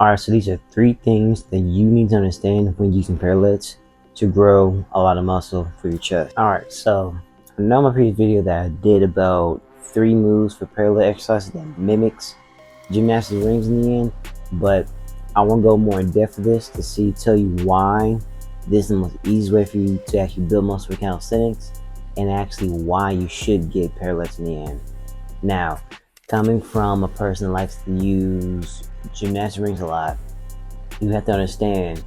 Alright, so these are 3 things that you need to understand when using parallettes to grow a lot of muscle for your chest. Alright, so I know my previous video that I did about 3 moves for parallette exercises that mimics gymnastics rings in the end, but I want to go more in depth with this to tell you why this is the most easy way for you to actually build muscle for calisthenics, and actually why you should get parallettes in the end. Now, coming from a person that likes to use gymnastic rings a lot, you have to understand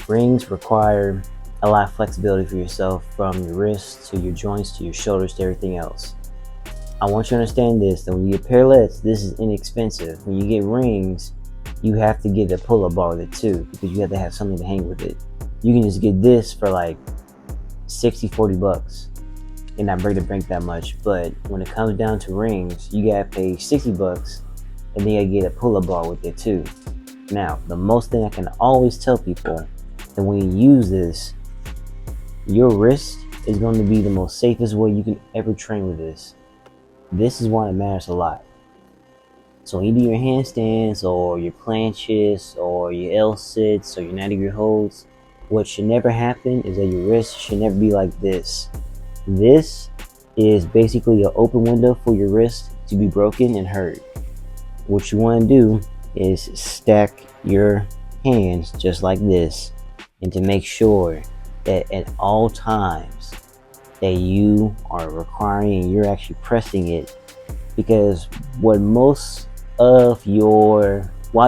rings require a lot of flexibility for yourself, from your wrists to your joints to your shoulders to everything else. I want you to understand this, that when you get parallettes, this is inexpensive. When you get rings, you have to get a pull-up bar with it too, because you have to have something to hang with it. You can just get this for like 60-40 bucks and not break the bank that much, but when it comes down to rings, you gotta pay 60 bucks and then you gotta get a pull-up bar with it too. Now, the most thing I can always tell people, that when you use this, your wrist is going to be the most safest way you can ever train with this. This is why it matters a lot. So when you do your handstands or your planches or your L-sits or your 90-degree holds, what should never happen is that your wrist should never be like this. This is basically an open window for your wrist to be broken and hurt. What you want to do is stack your hands just like this, and to make sure that at all times that you are requiring and you're actually pressing it. Because what I've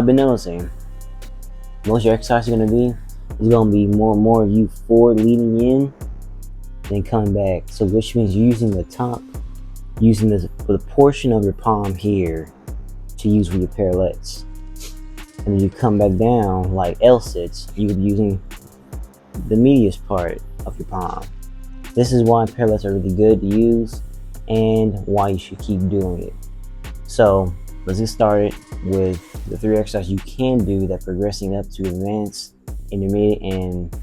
been noticing, most of your exercises are going to be, is going to be more and more of you forward leaning in then coming back. So which means you're using the top, using this for the portion of your palm here to use with your parallettes, and then you come back down like L-sits, you would be using the medius part of your palm. This is why parallettes are really good to use and why you should keep doing it. So let's get started with the 3 exercises you can do that progressing up to advanced, intermediate, and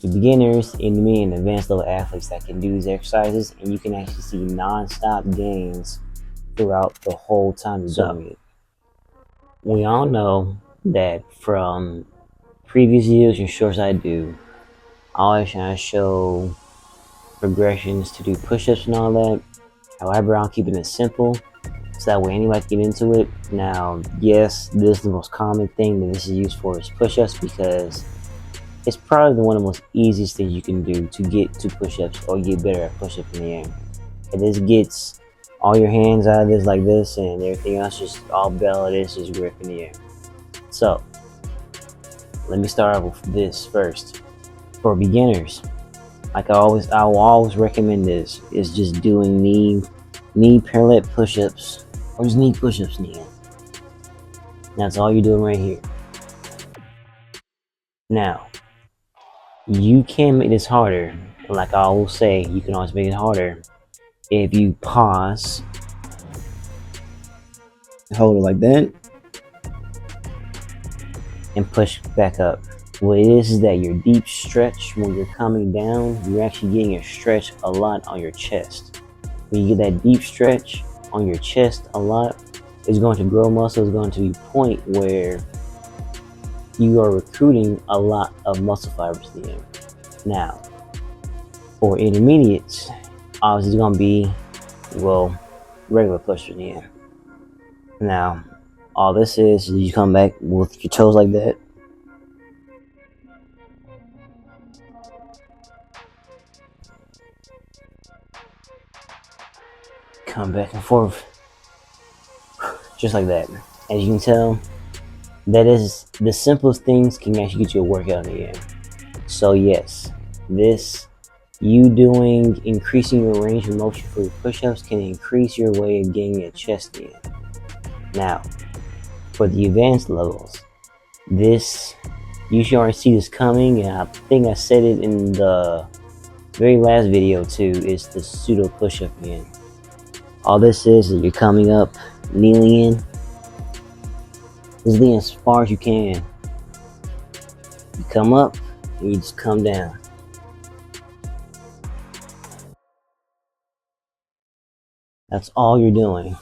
to beginners, intermediate, and advanced level athletes that can do these exercises, and you can actually see non-stop gains throughout the whole time you're doing it. We all know that from previous videos and shorts I do, I always try to show progressions to do push-ups and all that. However, I'll keep it simple so that way anybody can get into it. Now, yes, this is the most common thing that this is used for, is push-ups, because it's probably one of the most easiest things you can do to get to push-ups or get better at push-ups in the end. And this gets all your hands out of this like this, and everything else just all bell it is, just grip in the air. So let me start off with this first. For beginners, like I will always recommend this, is just doing knee parallette push-ups, or just knee push-ups in the end. That's all you're doing right here. Now, you can make this harder. Like I always say, you can always make it harder if you pause, hold it like that, and push back up. What it is that your deep stretch, when you're coming down, you're actually getting a stretch a lot on your chest. When you get that deep stretch on your chest a lot, it's going to grow muscle. It's going to be a point where you are recruiting a lot of muscle fibers in the end. Now, for intermediates, obviously it's going to be, well, regular push in the end. Now, all this is you come back with your toes like that. Come back and forth, just like that. As you can tell, that is the simplest things can actually get you a workout in the end. So yes, increasing your range of motion for your push-ups can increase your way of getting your chest in. Now, for the advanced levels, you should already see this coming, and I think I said it in the very last video too, is the pseudo push-up again. All this is that you're coming up, kneeling in, just lean as far as you can. You come up and you just come down. That's all you're doing.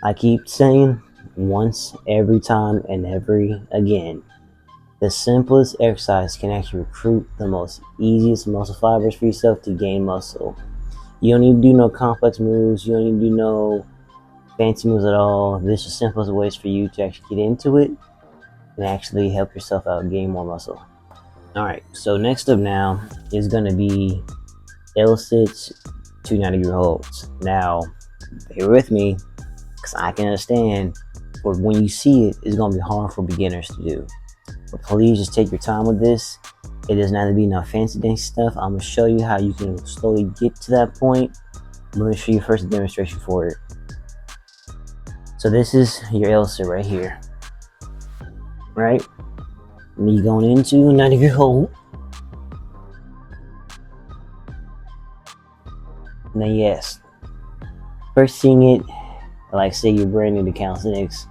I keep saying, once, every time, and every again. The simplest exercise can actually recruit the most easiest muscle fibers for yourself to gain muscle. You don't need to do no complex moves. You don't need to do no fancy moves at all. This is the simplest ways for you to actually get into it and actually help yourself out and gain more muscle. Alright, so next up now is going to be L-sits to 90-degree holds. Now, bear with me because I can understand, but when you see it, it's going to be hard for beginners to do. But please just take your time with this. It doesn't have to be no fancy dancy stuff. I'm going to show you how you can slowly get to that point. Let me show you first a demonstration for it. So this is your L-sit right here. Right? Me going into 90-degree hold. Now yes, first seeing it, like say you're brand new to calisthenics,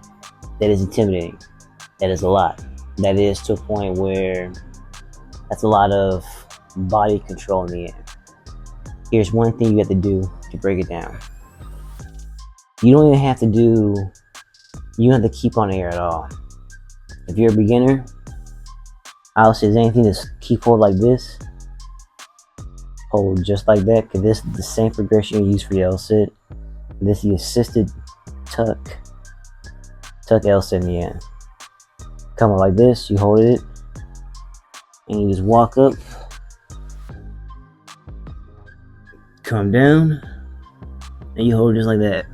that is intimidating. That is a lot. That is to a point where that's a lot of body control in the end. Here's one thing you have to do to break it down. You don't even have to you don't have to keep on air at all. If you're a beginner, I would say is anything to keep hold like this. Hold just like that, because this is the same progression you use for the L-sit. This is the assisted tuck L-sit in the end. Come up like this, you hold it, and you just walk up, come down, and you hold it just like that.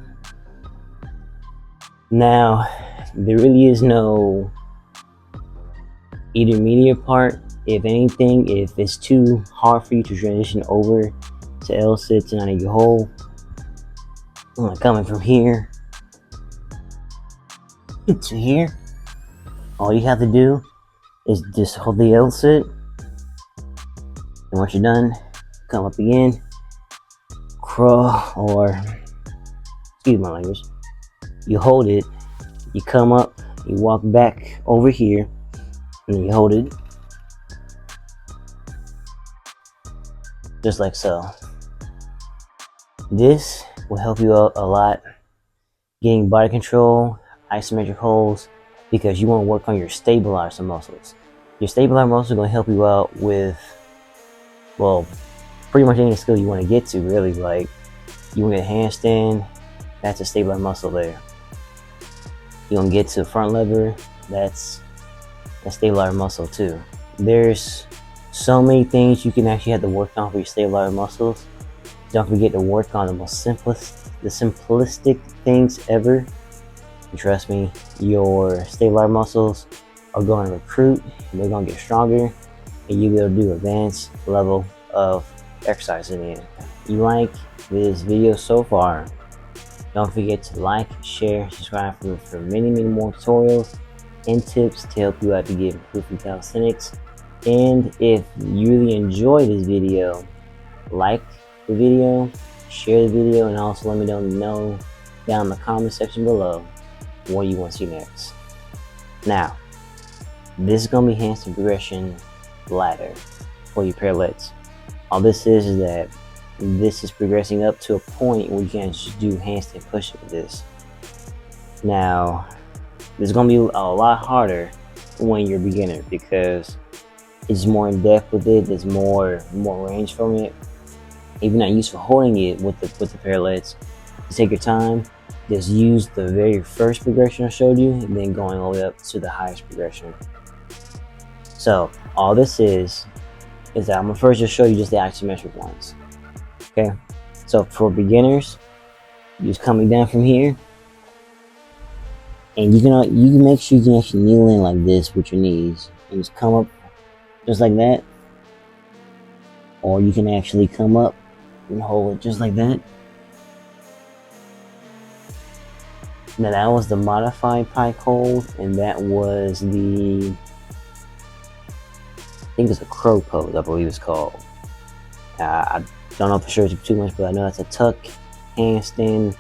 Now, there really is no intermediate part. If anything, if it's too hard for you to transition over to L-sit to 90-degree hold, coming from here to here, all you have to do is just hold the L-sit, and once you're done, come up again, crawl, or excuse my language, you hold it, you come up, you walk back over here, and then you hold it just like so. This will help you out a lot getting body control, isometric holds, because you want to work on your stabilizer muscles. Your stabilizer muscles are going to help you out with, well, pretty much any skill you want to get to, really. Like, you want to get a handstand, that's a stabilizer muscle there. You want to get to front lever, that's a stabilizer muscle too. There's so many things you can actually have to work on for your stabilizer muscles. Don't forget to work on the simplistic things ever. And trust me, your stabilizer muscles are going to recruit, and they're going to get stronger, and you'll be able to do advanced level of exercise in the end. You like this video so far, don't forget to like, share, subscribe for many more tutorials and tips to help you out to get improved in calisthenics. And if you really enjoyed this video, like the video, share the video, and also let me know down in the comment section below what you want to see next. Now, this is going to be handstand progression ladder for your parallettes. All this is that this is progressing up to a point where you can just do handstand push-up with this. Now, this is going to be a lot harder when you're a beginner because it's more in depth with it. There's more range from it. If you're not used to holding it with the parallettes, just take your time. Just use the very first progression I showed you, and then going all the way up to the highest progression. So all this is that I'm gonna first just show you just the isometric ones. Okay. So for beginners, you're just coming down from here, and you can make sure you can actually kneel in like this with your knees, and just come up just like that, or you can actually come up and hold it just like that. Now that was the modified pike hold, and that was the, I think it's a crow pose, I believe it's called. I don't know for sure too much, but I know it's a tuck, handstand,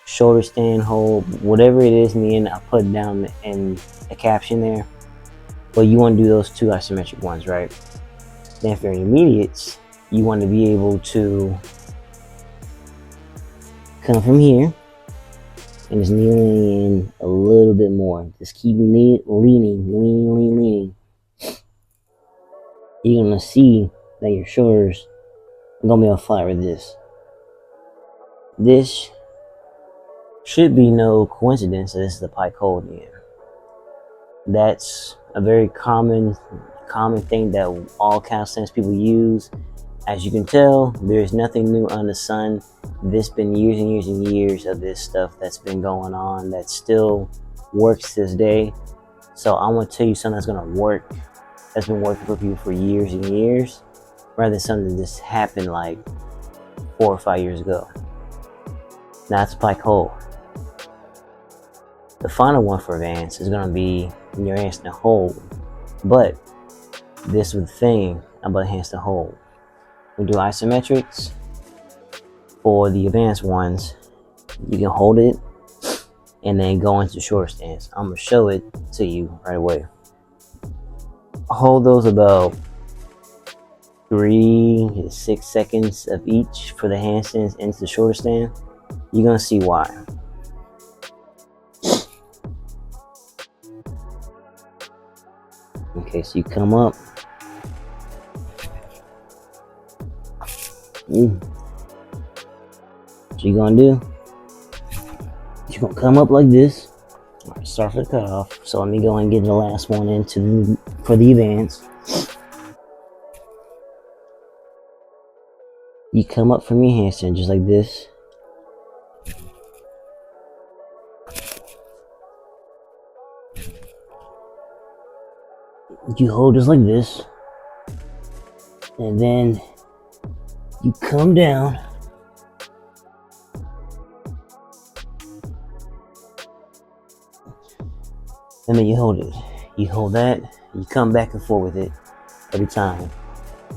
shoulder stand hold, whatever it is in the end. I put it down in the caption there. But you want to do those two isometric ones, right? Then for intermediates, you want to be able to come from here, and just kneeling in a little bit more. Just keep leaning. You're gonna see that your shoulders are gonna be on fire with this. This should be no coincidence that this is the pike hold in. That's a very common thing that all calisthenics people use. As you can tell, there's nothing new under the sun. This been years and years and years of this stuff that's been going on that still works to this day. So I want to tell you something that's gonna work, that's been working for people for years and years, rather than something that just happened like 4 or 5 years ago. Now it's pike hold. The final one for advance is gonna be your handstand hold, but this is the thing about handstand hold. We do isometrics. For the advanced ones, you can hold it and then go into shorter stance. I'm gonna show it to you right away. Hold those about 3 to 6 seconds of each for the handstands into the shorter stand. You're gonna see why. Okay, so you come up. What you're gonna do? You're gonna come up like this. All right, start for the cutoff. So let me go and get the last one for the advance. You come up from your handstand just like this. You hold just like this, and then you come down. And then you hold it. You hold that, you come back and forth with it every time.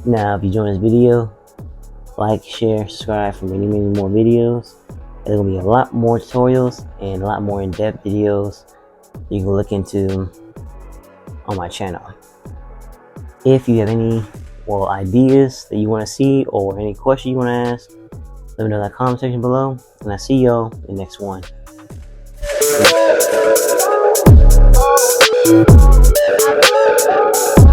Now, if you enjoy this video, like, share, subscribe for many more videos. There's gonna be a lot more tutorials and a lot more in-depth videos you can look into on my channel. If you have any ideas that you want to see or any question you want to ask, let me know in the comment section below, and I'll see y'all in the next one. Peace.